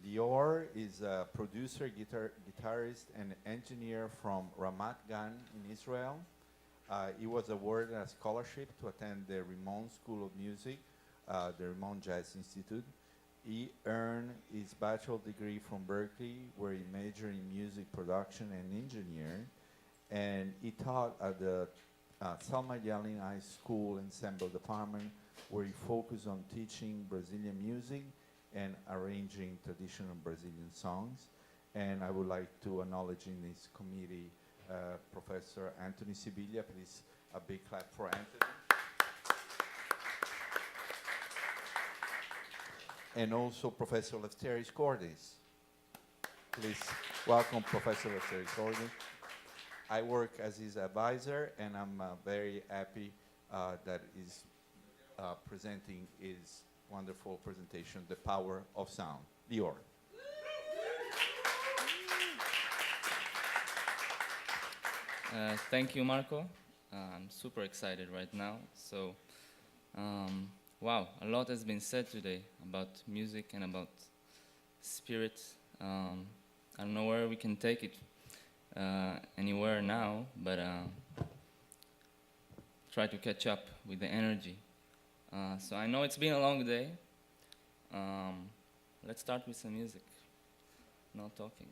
Lior is a producer, guitarist, and engineer from Ramat Gan in Israel. He was awarded a scholarship to attend the Rimon School of Music, the Rimon Jazz Institute. He earned his bachelor degree from Berkeley, where he majored in music production and engineering. And he taught at the Salma Yalin High School Ensemble Department, where he focused on teaching Brazilian music and arranging traditional Brazilian songs. And I would like to acknowledge in this committee Professor Anthony Sibilia. Please, a big clap for Anthony. And also Professor Lefteris Gordis. Please welcome Professor Lefteris Gordis. I work as his advisor, and I'm very happy that he's presenting his wonderful presentation, The Power of Sound. Lior. Thank you, Marco. I'm super excited right now. So, wow, a lot has been said today about music and about spirit. I don't know where we can take it anywhere now, but try to catch up with the energy. So I know it's been a long day. Let's start with some music. No talking.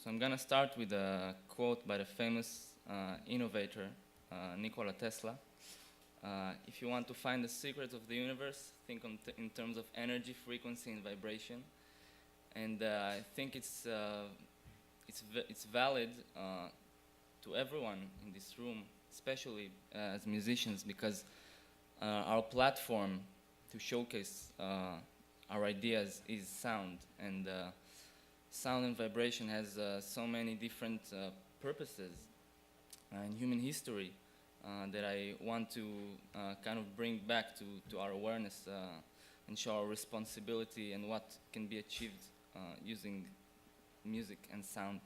So I'm going to start with a quote by the famous innovator, Nikola Tesla. If you want to find the secret of the universe, think in terms of energy, frequency, and vibration. And I think it's valid to everyone in this room, especially as musicians, because our platform to showcase our ideas is sound, and sound and vibration has so many different purposes in human history that I want to kind of bring back to our awareness and show our responsibility and what can be achieved using music and sound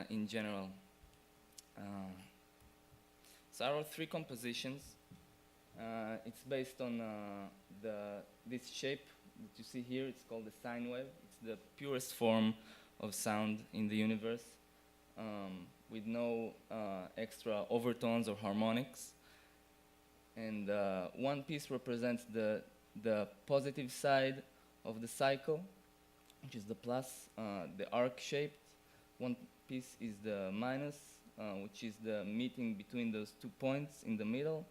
in general. So I wrote 3 compositions. It's based on this shape that you see here. It's called the sine wave. It's the purest form of sound in the universe, with no extra overtones or harmonics. And one piece represents the positive side of the cycle, which is the plus, the arc shaped. One piece is the minus, which is the meeting between those 2 points in the middle,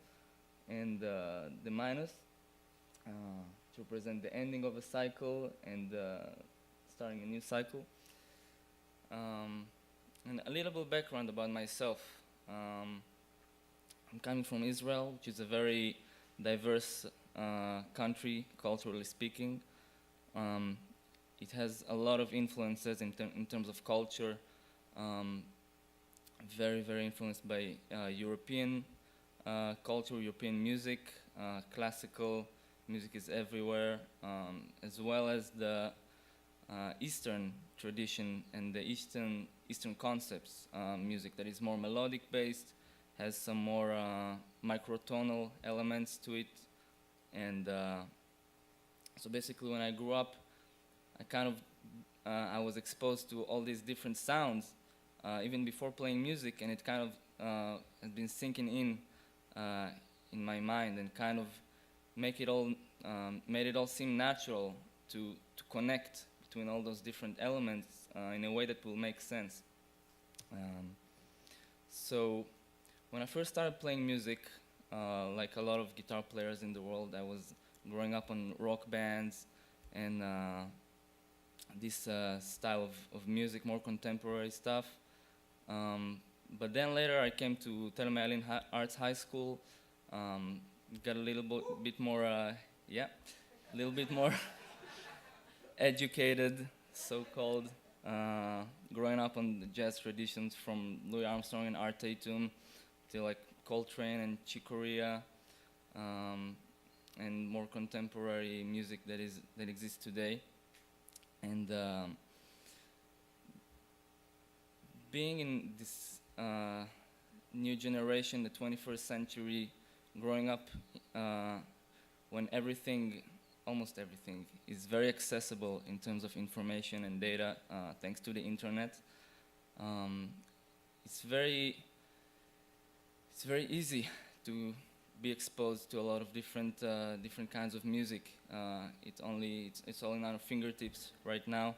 and the minus to represent the ending of a cycle and starting a new cycle. And a little bit background about myself. I'm coming from Israel, which is a very diverse country, culturally speaking. It has a lot of influences in terms of culture, very, very influenced by European culture, European music, classical music is everywhere, as well as the Eastern tradition and the Eastern concepts, music that is more melodic based, has some more microtonal elements to it, and So basically, when I grew up, I was exposed to all these different sounds, even before playing music, and it kind of has been sinking in my mind, and kind of made it all seem natural to connect between all those different elements in a way that will make sense. So when I first started playing music, like a lot of guitar players in the world, I was growing up on rock bands and this style of music, more contemporary stuff. But then later I came to Culminating Arts High School, got a bit more, a little bit more educated, so-called, growing up on the jazz traditions from Louis Armstrong and Art Tatum to like Coltrane and Chick Corea, and more contemporary music that exists today. And being in this new generation, the 21st century, growing up when almost everything, is very accessible in terms of information and data, thanks to the internet. It's very easy to be exposed to a lot of different kinds of music. It's all in our fingertips right now,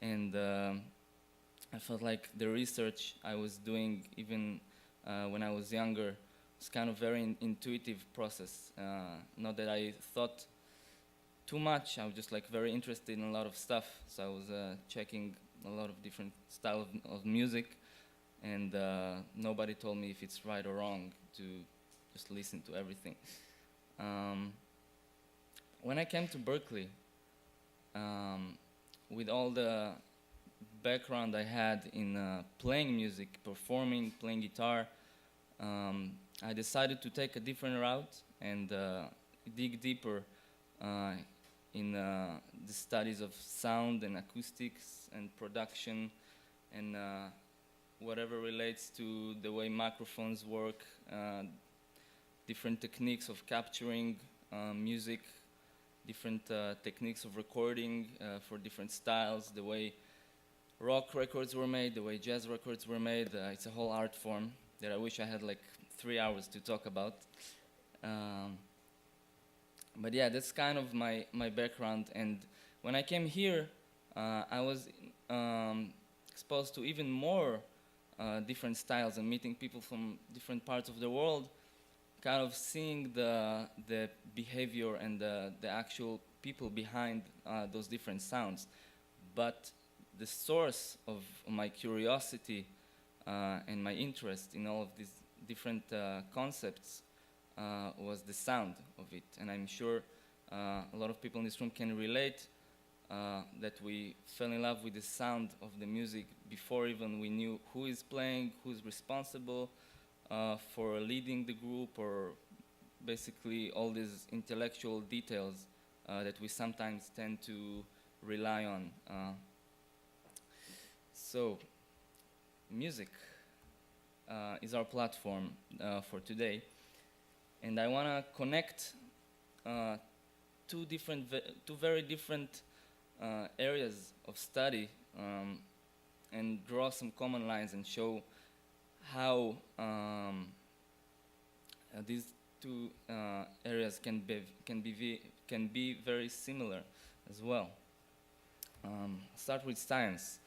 and I felt like the research I was doing, even when I was younger, was kind of very intuitive process. Not that I thought too much. I was just like very interested in a lot of stuff. So I was checking a lot of different styles of music, and nobody told me if it's right or wrong to just listen to everything. When I came to Berkeley, with all the background I had in playing music, performing, playing guitar, I decided to take a different route and dig deeper in the studies of sound and acoustics and production and whatever relates to the way microphones work, different techniques of capturing music, different techniques of recording for different styles, the way rock records were made, the way jazz records were made. It's a whole art form that I wish I had like 3 hours to talk about. But yeah, that's kind of my background. And when I came here, I was exposed to even more different styles and meeting people from different parts of the world, kind of seeing the behavior and the actual people behind those different sounds. But the source of my curiosity and my interest in all of these different concepts was the sound of it. And I'm sure a lot of people in this room can relate that we fell in love with the sound of the music before even we knew who is playing, who's responsible for leading the group, or basically all these intellectual details that we sometimes tend to rely on. So, music is our platform for today, and I want to connect two very different areas of study and draw some common lines and show how these two areas can be very similar as well. Start with science.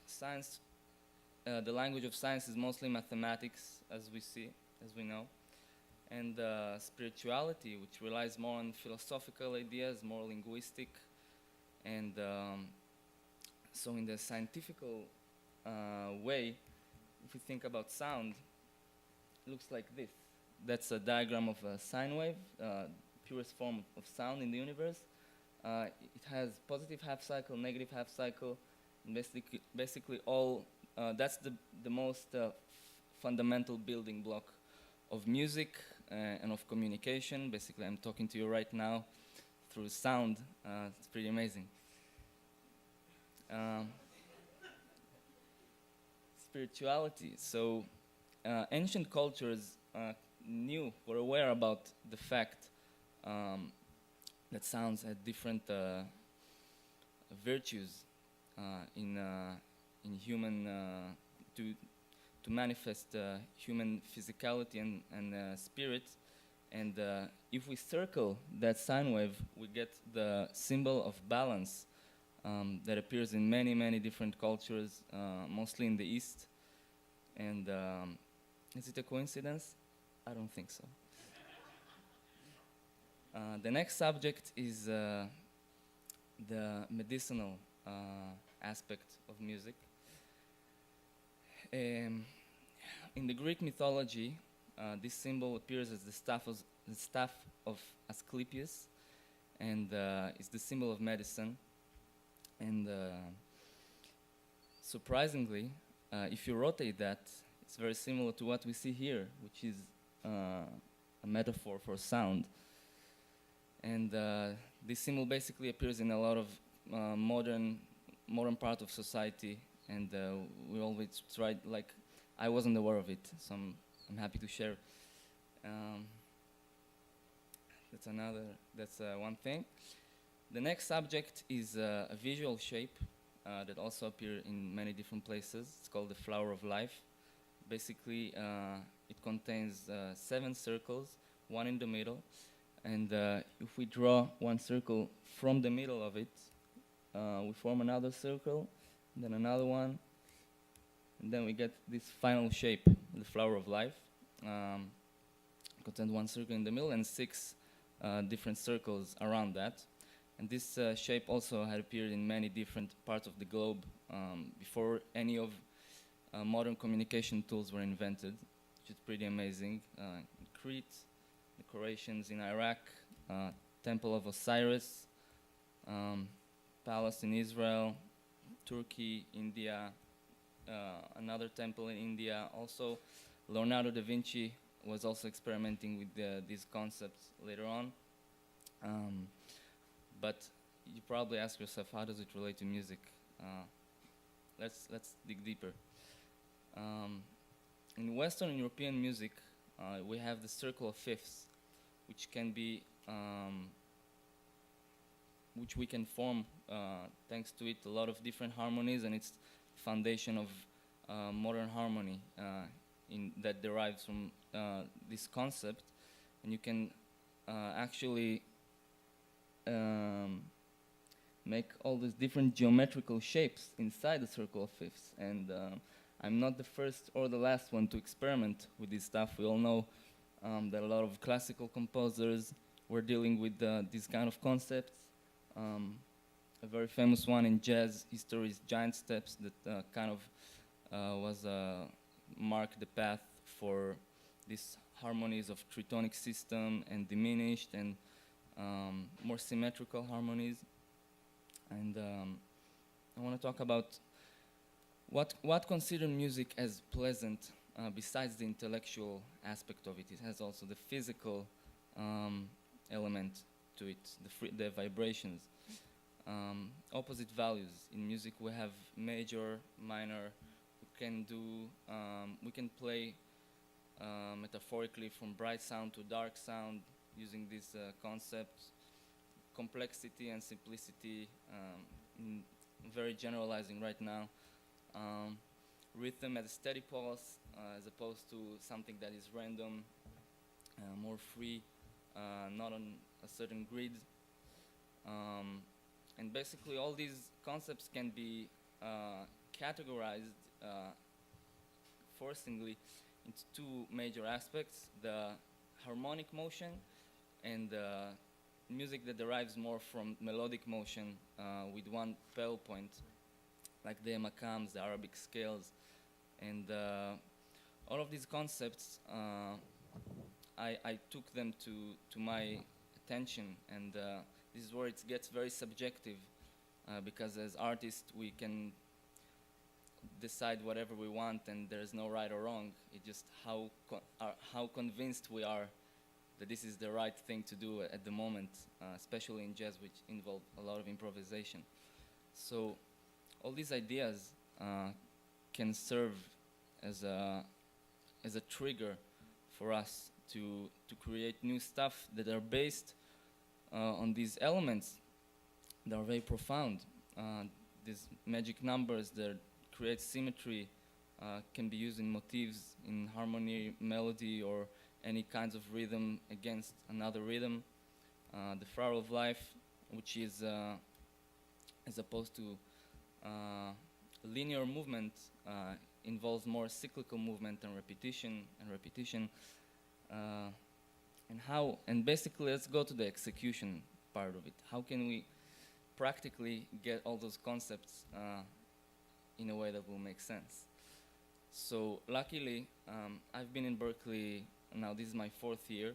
Science, the language of science is mostly mathematics, as we know, and spirituality, which relies more on philosophical ideas, more linguistic, and so in the scientific way, if you think about sound, it looks like this. That's a diagram of a sine wave, purest form of sound in the universe. It has positive half cycle, negative half cycle, and basically all, that's the most fundamental building block of music and of communication. Basically, I'm talking to you right now through sound. It's pretty amazing. Spirituality. So ancient cultures were aware about the fact that sounds had different virtues in human to manifest human physicality and spirit. And if we circle that sine wave, we get the symbol of balance that appears in many, many different cultures, mostly in the East. And is it a coincidence? I don't think so. The next subject is the medicinal aspect of music. In the Greek mythology, this symbol appears as the staff of Asclepius, and it's the symbol of medicine. And surprisingly, if you rotate that, it's very similar to what we see here, which is a metaphor for sound. And this symbol basically appears in a lot of modern part of society, and we always tried, like, I wasn't aware of it, so I'm happy to share. That's one thing. The next subject is a visual shape that also appears in many different places. It's called the flower of life. Basically, it contains 7 circles, 1 in the middle. And if we draw one circle from the middle of it, we form another circle, then another one, and then we get this final shape, the flower of life. Contains 1 circle in the middle and 6 different circles around that. And this shape also had appeared in many different parts of the globe before any of modern communication tools were invented, which is pretty amazing. In Crete, decorations in Iraq, Temple of Osiris, palace in Israel, Turkey, India, another temple in India. Also, Leonardo da Vinci was also experimenting with these concepts later on. But you probably ask yourself, how does it relate to music? Let's dig deeper. In Western European music, we have the circle of fifths, which can be, which we can form thanks to it a lot of different harmonies, and it's foundation of modern harmony that derives from this concept. And you can actually make all these different geometrical shapes inside the circle of fifths. And I'm not the first or the last one to experiment with this stuff. We all know that a lot of classical composers were dealing with these kind of concepts. A very famous one in jazz history is giant steps that kind of marked the path for these harmonies of tritonic system and diminished and more symmetrical harmonies. And I want to talk about what consider music as pleasant besides the intellectual aspect of it. It has also the physical element to it, the vibrations. Opposite values. In music we have major, minor. We can play metaphorically from bright sound to dark sound using these concepts. Complexity and simplicity, very generalizing right now. Rhythm as a steady pulse as opposed to something that is random, more free, not on a certain grid. And basically all these concepts can be categorized forcingly into 2 major aspects: the harmonic motion and music that derives more from melodic motion with 1 pedal point, like the makams, the Arabic scales. And all of these concepts, I took them to my attention, and this is where it gets very subjective, because as artists we can decide whatever we want and there's no right or wrong. It's just how convinced we are that this is the right thing to do at the moment, especially in jazz, which involve a lot of improvisation. So all these ideas can serve as a trigger for us to create new stuff that are based on these elements that are very profound. These magic numbers that create symmetry can be used in motifs, in harmony, melody, or any kinds of rhythm against another rhythm. The flower of life, which is as opposed to linear movement, involves more cyclical movement and repetition and repetition. And basically, let's go to the execution part of it. How can we practically get all those concepts in a way that will make sense? So luckily, I've been in Berkeley, now this is my 4th year,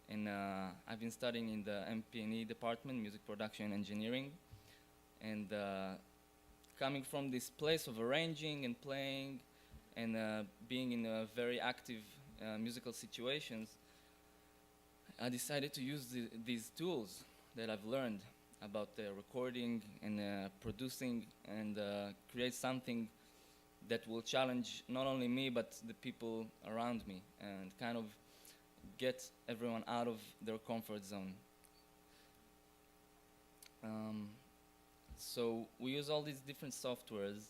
and I've been studying in the MP&E department, Music Production and Engineering, and coming from this place of arranging and playing and being in very active musical situations, I decided to use these tools that I've learned about recording and producing and create something that will challenge not only me but the people around me and kind of get everyone out of their comfort zone. So we use all these different softwares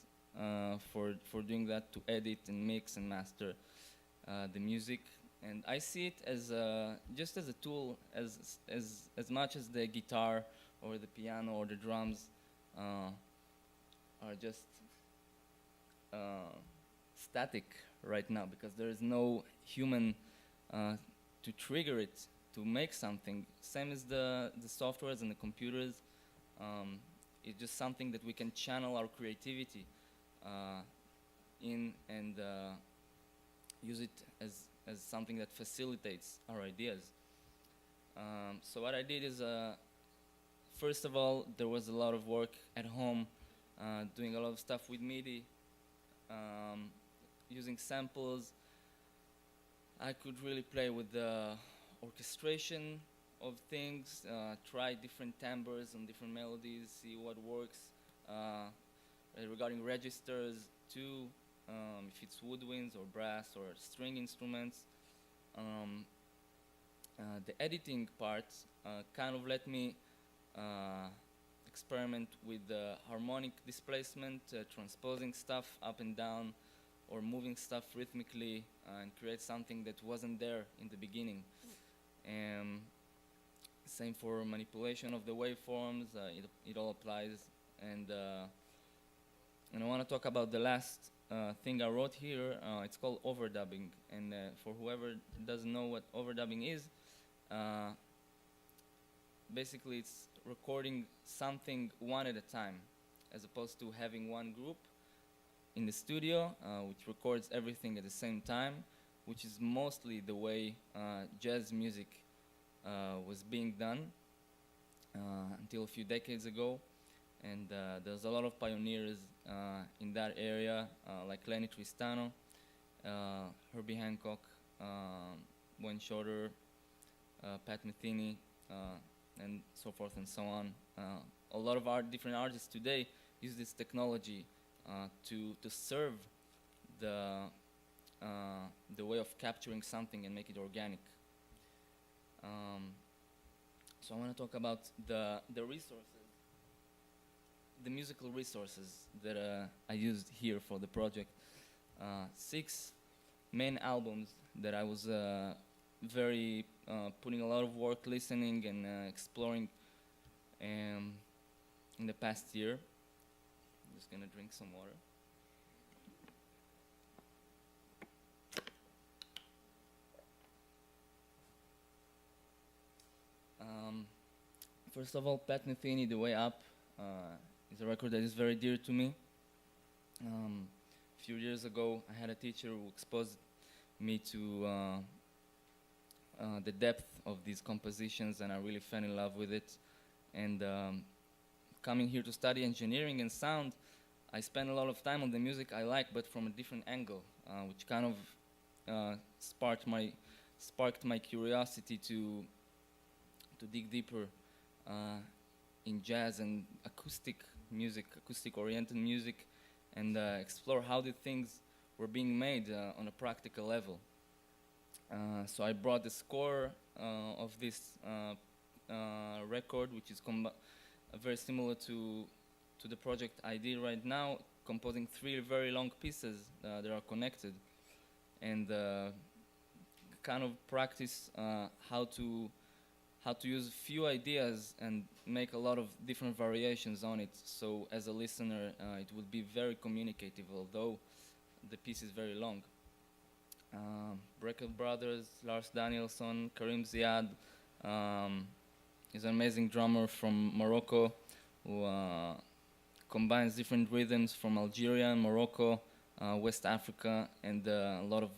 for doing that, to edit and mix and master the music. And I see it as just as a tool, as much as the guitar or the piano or the drums are just static right now, because there is no human to trigger it, to make something. Same as the softwares and the computers. It's just something that we can channel our creativity in and use it as something that facilitates our ideas. So what I did is, first of all, there was a lot of work at home, doing a lot of stuff with MIDI, using samples. I could really play with the orchestration of things, try different timbres and different melodies, see what works. Regarding registers too, if it's woodwinds or brass or string instruments. The editing part kind of let me experiment with harmonic displacement, transposing stuff up and down, or moving stuff rhythmically and create something that wasn't there in the beginning. Same for manipulation of the waveforms, it all applies. And I want to talk about the last thing I wrote here. It's called overdubbing. And for whoever doesn't know what overdubbing is, basically it's recording something one at a time, as opposed to having one group in the studio, which records everything at the same time, which is mostly the way jazz music was being done until a few decades ago. And there's a lot of pioneers in that area, like Lenny Tristano, Herbie Hancock, Wayne Shorter, Pat Metheny, and so forth and so on. A lot of different artists today use this technology to serve the way of capturing something and make it organic. So I want to talk about the resources, the musical resources that I used here for the project. 6 main albums that I was very putting a lot of work listening and exploring in the past year. I'm just gonna drink some water. First of all, Pat Metheny, The Way Up, is a record that is very dear to me. A few years ago, I had a teacher who exposed me to the depth of these compositions, and I really fell in love with it. And coming here to study engineering and sound, I spent a lot of time on the music I like, but from a different angle, which kind of sparked my curiosity to dig deeper in jazz and acoustic music, acoustic-oriented music, and explore how the things were being made on a practical level. So I brought the score of this record, which is very similar to the project I did right now, composing 3 very long pieces that are connected, and kind of practice how to use few ideas and make a lot of different variations on it. So as a listener, it would be very communicative, although the piece is very long. Brecker Brothers, Lars Danielsson, Karim Ziad is an amazing drummer from Morocco who combines different rhythms from Algeria and Morocco, West Africa, and a lot of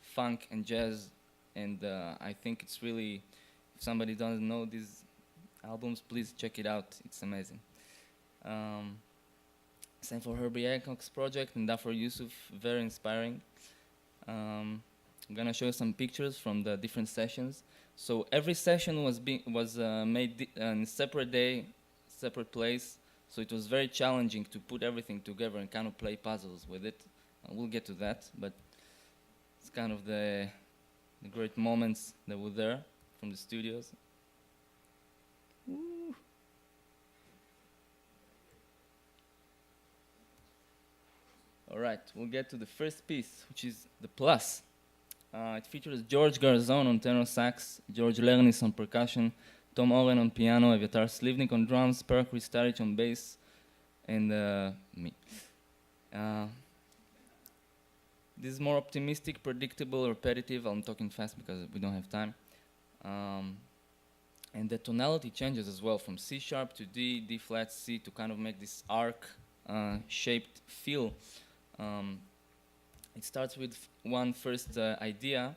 funk and jazz. And I think it's really, if somebody doesn't know these albums, please check it out. It's amazing. Same for Herbie Hancock's project and Dafur Yusuf, very inspiring. I'm gonna show you some pictures from the different sessions. So every session was made on a separate day, separate place. So it was very challenging to put everything together and kind of play puzzles with it. We'll get to that, but it's kind of the great moments that were there from the studios. Woo. All right, we'll get to the first piece, which is the Plus. It features George Garzon on tenor sax, George Lernis on percussion, Tom Oren on piano, Evyatar Slivnik on drums, Perkri Staric on bass, and me. This is more optimistic, predictable, repetitive. I'm talking fast because we don't have time. And the tonality changes as well from C sharp to D, D flat, C, to kind of make this arc-shaped feel. It starts with one first idea,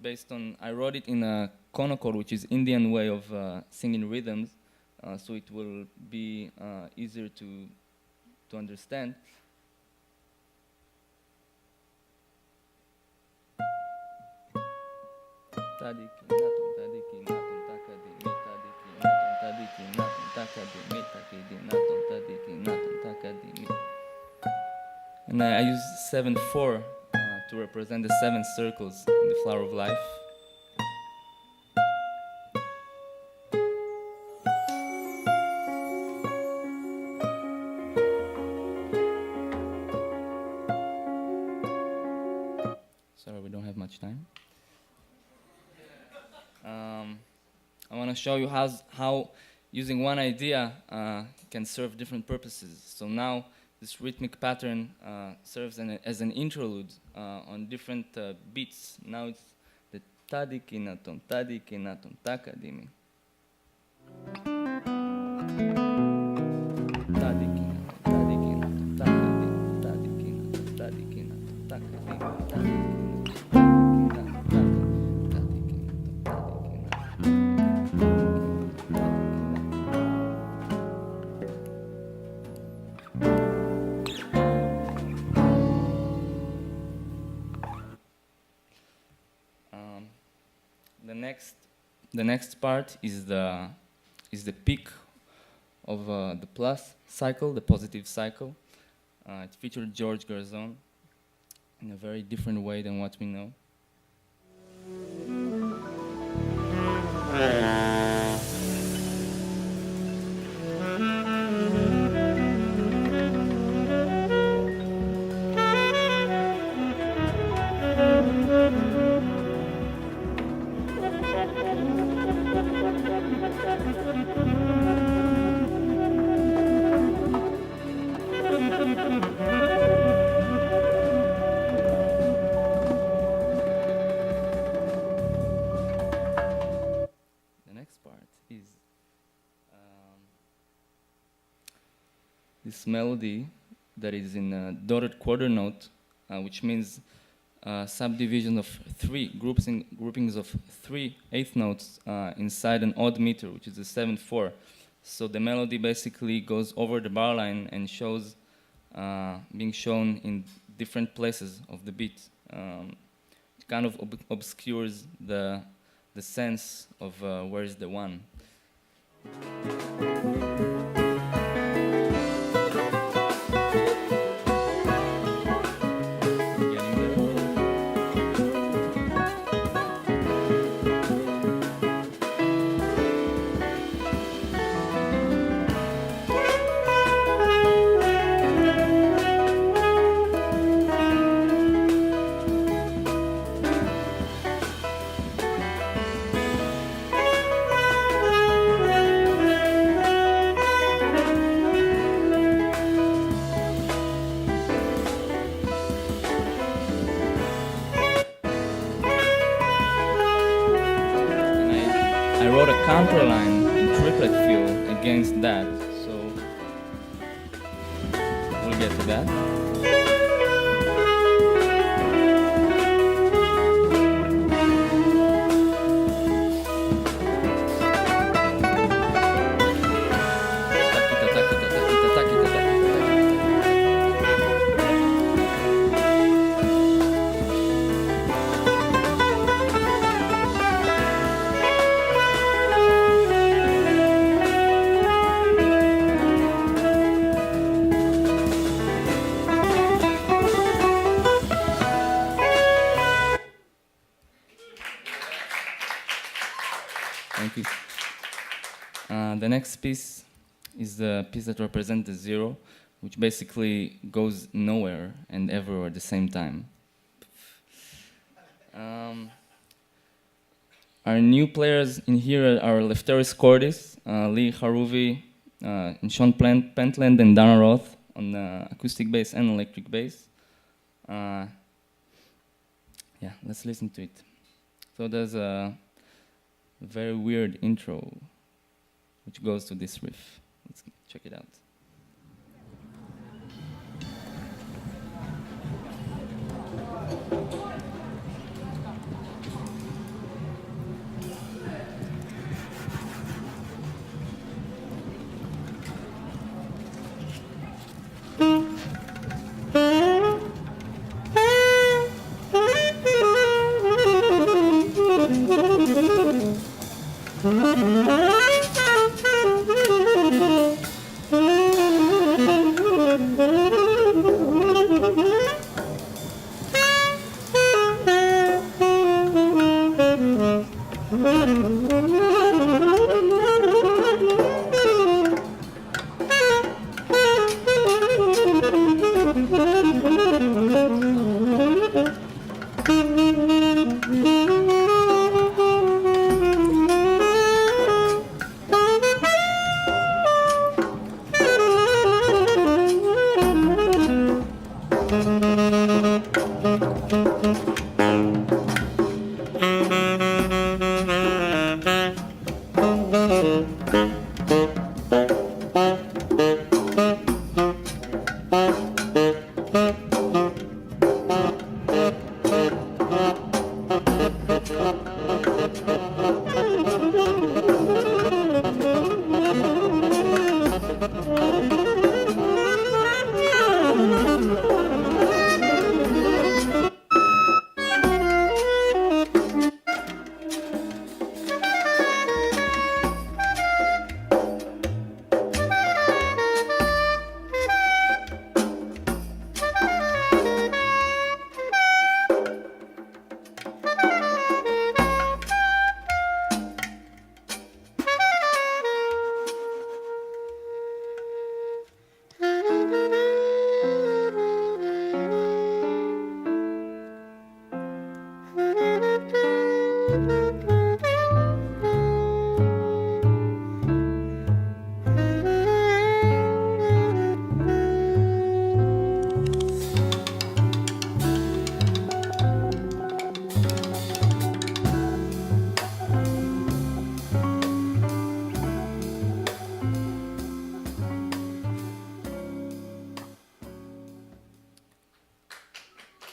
based on, I wrote it in a konochord, which is Indian way of singing rhythms, so it will be easier to understand. And I use 7/4 to represent the 7 circles in the flower of life. Sorry, we don't have much time. I want to show you how using one idea can serve different purposes. So now this rhythmic pattern serves as an interlude on different beats. Now it's the tadikinaton, tadikinaton, takadimi. Tadikinaton, tadikinaton, takadimi, tadikinaton, tadikinaton, takadimi, tadikinaton. The next part is the peak of the plus cycle, the positive cycle. It featured George Garzon in a very different way than what we know. This melody that is in a dotted quarter note, which means subdivision of 3 groupings of 3 eighth notes inside an odd meter, which is a 7/4. So the melody basically goes over the bar line and shows being shown in different places of the beat. It kind of obscures the sense of where is the one. against that. So we'll get to that. Thank you. The next piece is the piece that represents the zero, which basically goes nowhere and everywhere at the same time. Our new players in here are Lefteris Cordis, Lee Haruvi, and Sean Pentland and Dana Roth on acoustic bass and electric bass. Yeah, let's listen to it. So there's a very weird intro which goes to this riff. Let's check it out.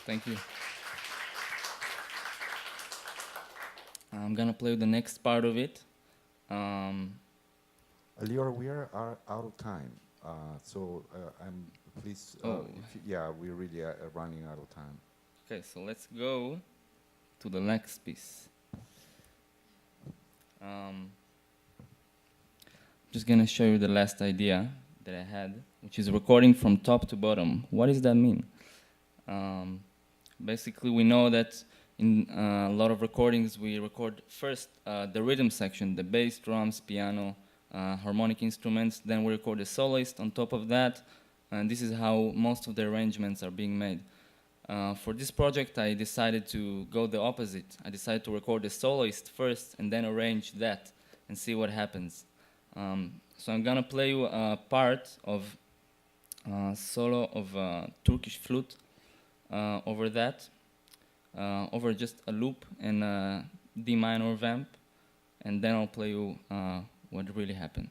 Thank you. I'm gonna play the next part of it. Lior, we are out of time. I'm please. Yeah, we really are running out of time. Okay, so let's go to the next piece. Just gonna show you the last idea that I had, which is recording from top to bottom. What does that mean? Basically, we know that in a lot of recordings, we record first the rhythm section, the bass, drums, piano, harmonic instruments, then we record the soloist on top of that, and this is how most of the arrangements are being made. For this project, I decided to go the opposite. I decided to record the soloist first and then arrange that and see what happens. So I'm gonna play you a part of solo of Turkish flute over that, over just a loop and a D minor vamp, and then I'll play you what really happens.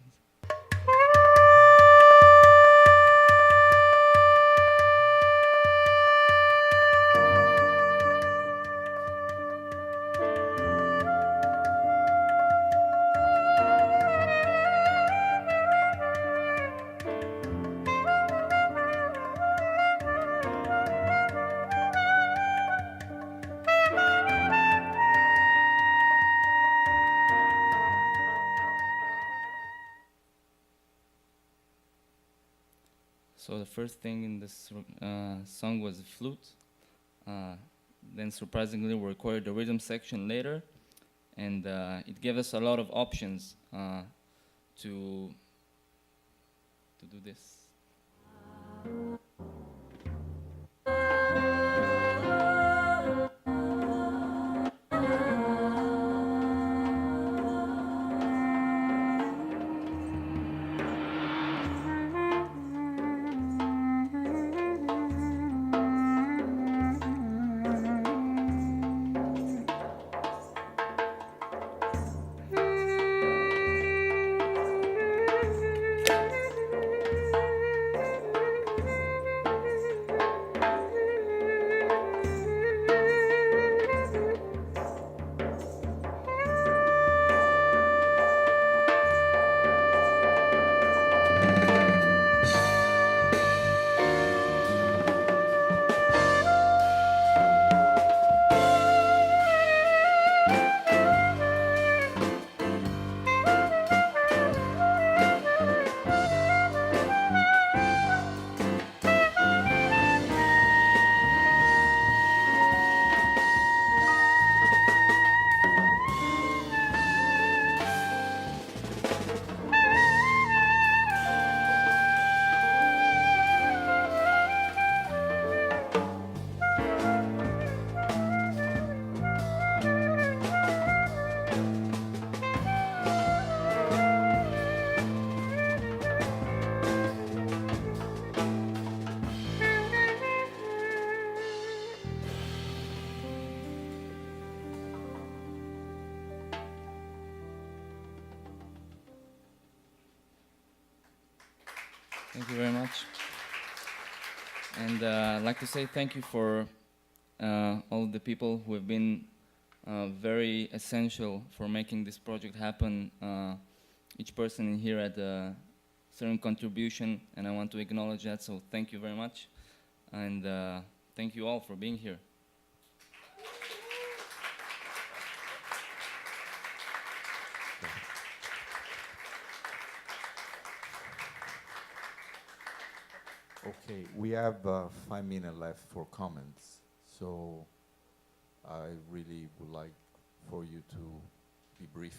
So the first thing in this song was the flute. Then surprisingly, we recorded the rhythm section later, and it gave us a lot of options to do this. Thank you very much. And I'd like to say thank you for all the people who have been very essential for making this project happen. Each person in here had a certain contribution, and I want to acknowledge that, so thank you very much. And thank you all for being here. Okay, we have 5 minutes left for comments, so I really would like for you to be brief,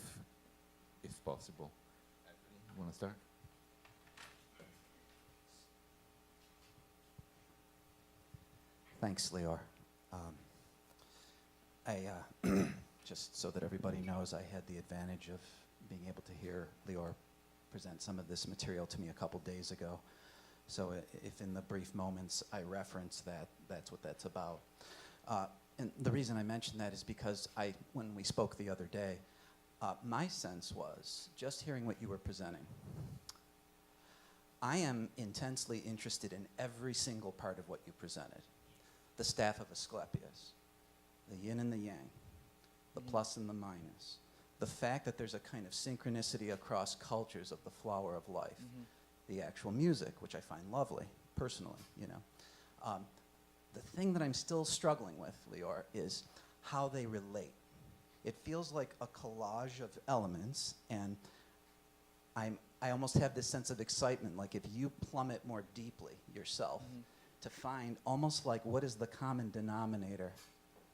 if possible. You want to start? Thanks, Lior. Just so that everybody knows, I had the advantage of being able to hear Lior present some of this material to me a couple days ago. So if in the brief moments I reference that, that's what that's about. And the reason I mention that is because when we spoke the other day, my sense was, just hearing what you were presenting, I am intensely interested in every single part of what you presented. The staff of Asclepius, the yin and the yang, the plus and the minus, the fact that there's a kind of synchronicity across cultures of the flower of life, the actual music, which I find lovely, personally, you know. The thing that I'm still struggling with, Lior, is how they relate. It feels like a collage of elements, and I almost have this sense of excitement, like if you plummet more deeply yourself, to find almost like what is the common denominator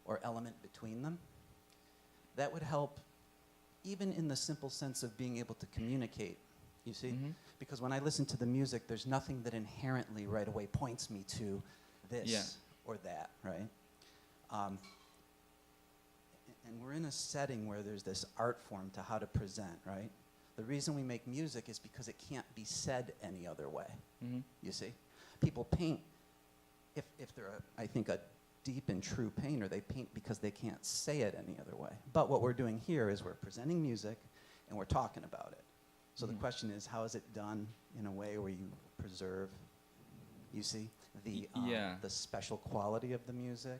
or element between them, that would help even in the simple sense of being able to communicate, you see? Because when I listen to the music, there's nothing that inherently right away points me to this or that, right? And we're in a setting where there's this art form to how to present, right? The reason we make music is because it can't be said any other way, you see? People paint, if they're, I think, a deep and true painter, they paint because they can't say it any other way. But what we're doing here is we're presenting music and we're talking about it. So the question is, how is it done in a way where you preserve, you see, the special quality of the music?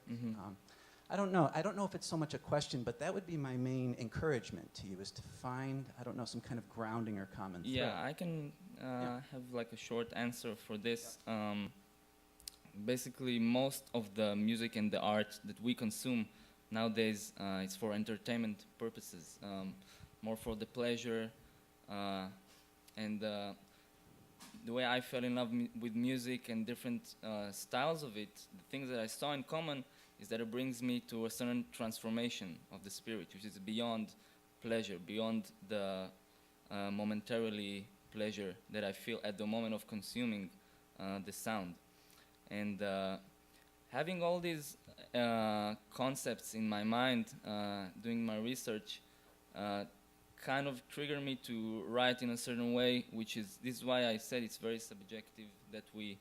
I don't know if it's so much a question, but that would be my main encouragement to you, is to find, I don't know, some kind of grounding or common thread. Yeah, I can have like a short answer for this. Basically, most of the music and the art that we consume nowadays, it's for entertainment purposes, more for the pleasure, and the way I fell in love with music and different styles of it, the things that I saw in common is that it brings me to a certain transformation of the spirit, which is beyond pleasure, beyond the momentarily pleasure that I feel at the moment of consuming the sound. And having all these concepts in my mind, doing my research, kind of triggered me to write in a certain way, this is why I said it's very subjective, that we,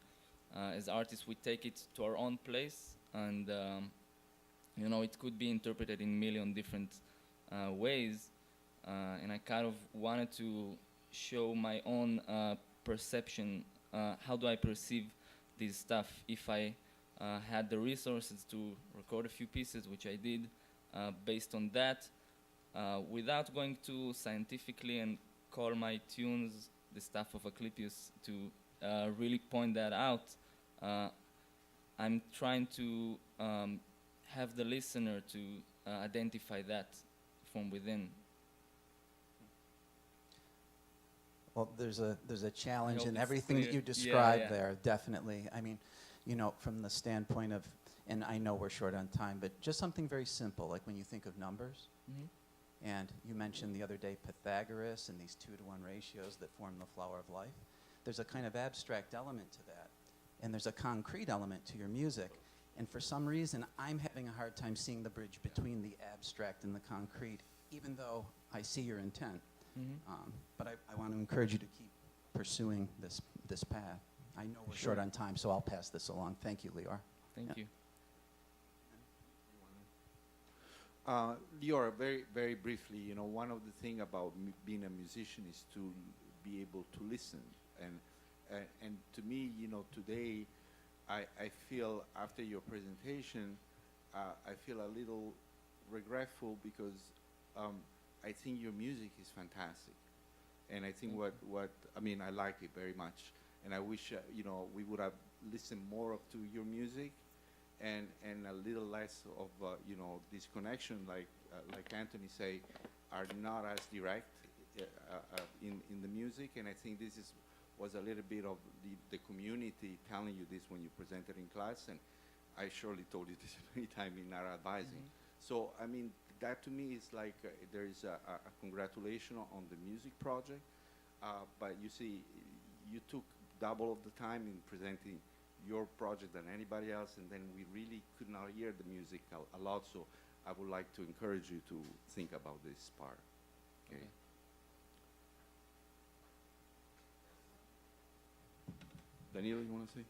as artists, we take it to our own place, and you know, it could be interpreted in a million different ways, and I kind of wanted to show my own perception, how do I perceive this stuff. If I had the resources to record a few pieces, which I did, based on that, without going too scientifically and call my tunes the stuff of Asclepius, to really point that out, I'm trying to have the listener to identify that from within. Well, there's a challenge in it's everything that clear. you Yeah, described yeah. there, definitely. I mean, you know, from the standpoint of, and I know we're short on time, but just something very simple, like when you think of numbers, and you mentioned the other day Pythagoras and these 2-to-1 ratios that form the flower of life. There's a kind of abstract element to that, and there's a concrete element to your music. And for some reason, I'm having a hard time seeing the bridge between the abstract and the concrete, even though I see your intent. But I want to encourage you to keep pursuing this path. I know we're short on time, so I'll pass this along. Thank you, Lior. Thank you. Lior, very, very briefly, you know, one of the things about being a musician is to be able to listen. And to me, you know, today, I feel after your presentation, I feel a little regretful because I think your music is fantastic. And I think I mean, I like it very much. And I wish, you know, we would have listened more to your music, and a little less of, you know, this connection, like Anthony say, are not as direct in the music. And I think this was a little bit of the community telling you this when you presented in class, and I surely told you this many times in our advising. So, I mean, that to me is like there is a congratulation on the music project, but you see, you took double of the time in presenting your project than anybody else, and then we really could not hear the music a lot, so I would like to encourage you to think about this part. Okay. Danilo, you want to say?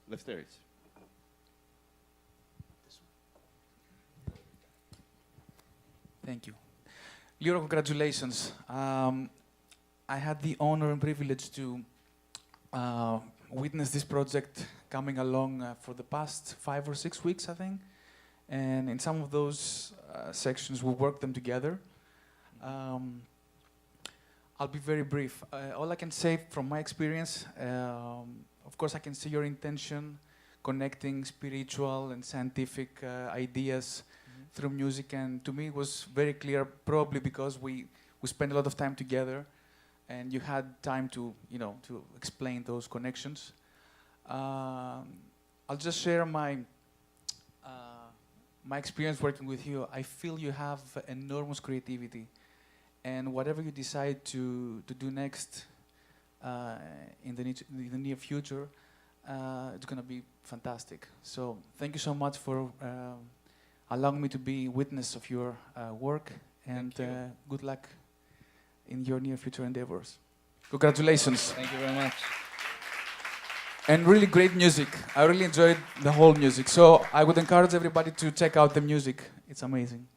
Left there. Thank you. Lior, congratulations. I had the honor and privilege to witness this project coming along for the past 5 or 6 weeks, I think. And in some of those sections, we worked them together. I'll be very brief. All I can say from my experience, of course, I can see your intention, connecting spiritual and scientific ideas through music, and to me it was very clear, probably because we spent a lot of time together, and you had time to, you know, to explain those connections. I'll just share my experience working with you. I feel you have enormous creativity, and whatever you decide to do next in the near future, it's going to be fantastic. So thank you so much for allowing me to be witness of your work, and good luck in your near future endeavors. Congratulations. Thank you very much. And really great music. I really enjoyed the whole music. So I would encourage everybody to check out the music. It's amazing.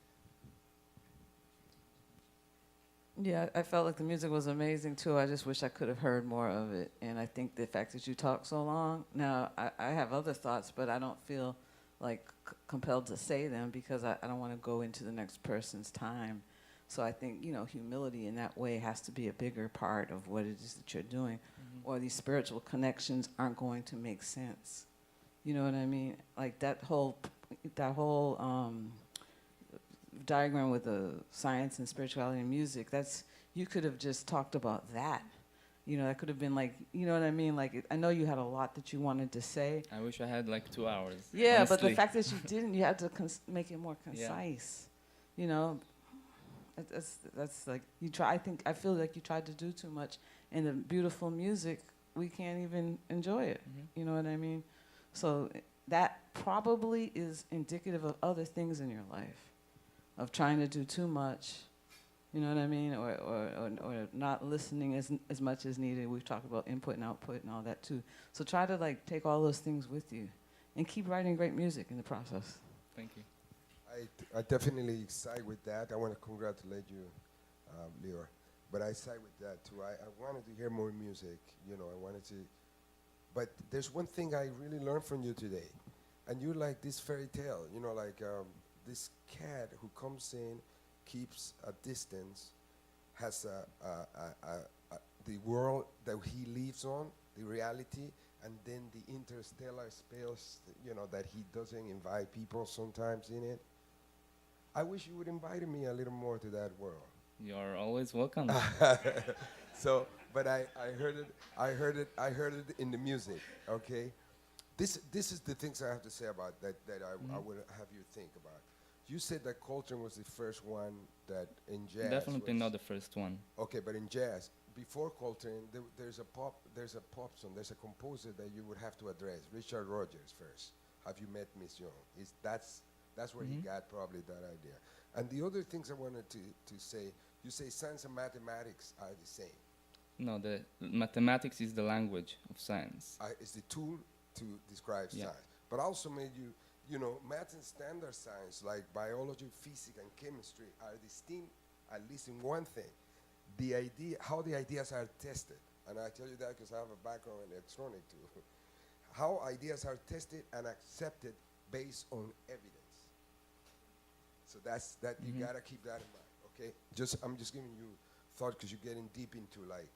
Yeah, I felt like the music was amazing too. I just wish I could have heard more of it. And I think the fact that you talked so long, now I have other thoughts, but I don't feel like compelled to say them because I don't want to go into the next person's time. So I think, you know, humility in that way has to be a bigger part of what it is that you're doing, or these spiritual connections aren't going to make sense. You know what I mean? Like that whole diagram with the science and spirituality and music, you could have just talked about that. You know, that could have been like, you know what I mean? Like, I know you had a lot that you wanted to say. I wish I had like 2 hours. Yeah, but the honestly. fact that you didn't, you had to make it more Yeah. concise. You know, that's like you try. I feel like you tried to do too much, and the beautiful music we can't even enjoy it. Mhm. You know what I mean? So that probably is indicative of other things in your life, of trying to do too much. You know what I mean? Or not listening as much as needed. We've talked about input and output and all that too. So try to like take all those things with you, and keep writing great music in the process. Thank you. I definitely side with that. I want to congratulate you, Lior. But I side with that too. I wanted to hear more music. You know, I wanted to. But there's one thing I really learned from you today, and you like this fairy tale. You know, like this cat who comes in, keeps a distance, has the world that he lives on, the reality, and then the interstellar space, you know, that he doesn't invite people sometimes in it. I wish you would invite me a little more to that world. You're always welcome. So, but I heard it in the music. Okay, this is the things I have to say about that I would have you think about. You said that Coltrane was the first one that in jazz. Definitely was- not the first one. Okay, but in jazz, before Coltrane, there's a pop song, there's a composer that you would have to address, Richard Rogers first. Have you met Miss Young? That's where he Mhm. got probably that idea. And the other things I wanted to say, you say science and mathematics are the same. No, the mathematics is the language of science. It's the tool to describe Yeah. science. But also made you know, math and standard science like biology, physics, and chemistry are distinct, at least in one thing. The idea, how the ideas are tested. And I tell you that because I have a background in electronics too. How ideas are tested and accepted based on evidence. So that's that. You Mhm. gotta keep that in mind, okay? I'm just giving you thought because you're getting deep into like,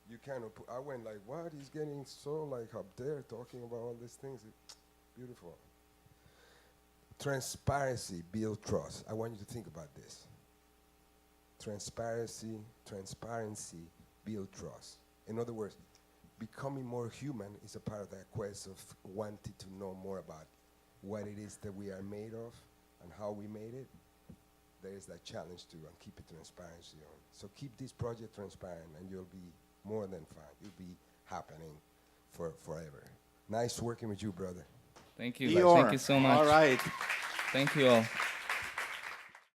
you kind of. I went like, what? He's getting so like up there talking about all these things. Beautiful. Transparency builds trust. I want you to think about this. Transparency builds trust. In other words, becoming more human is a part of that quest of wanting to know more about what it is that we are made of and how we made it. There is that challenge to and keep it transparency on. So keep this project transparent and you'll be more than fine. You'll be happening forever. Nice working with you, brother. Thank you. Lior, Thank you so much. All right. Thank you all.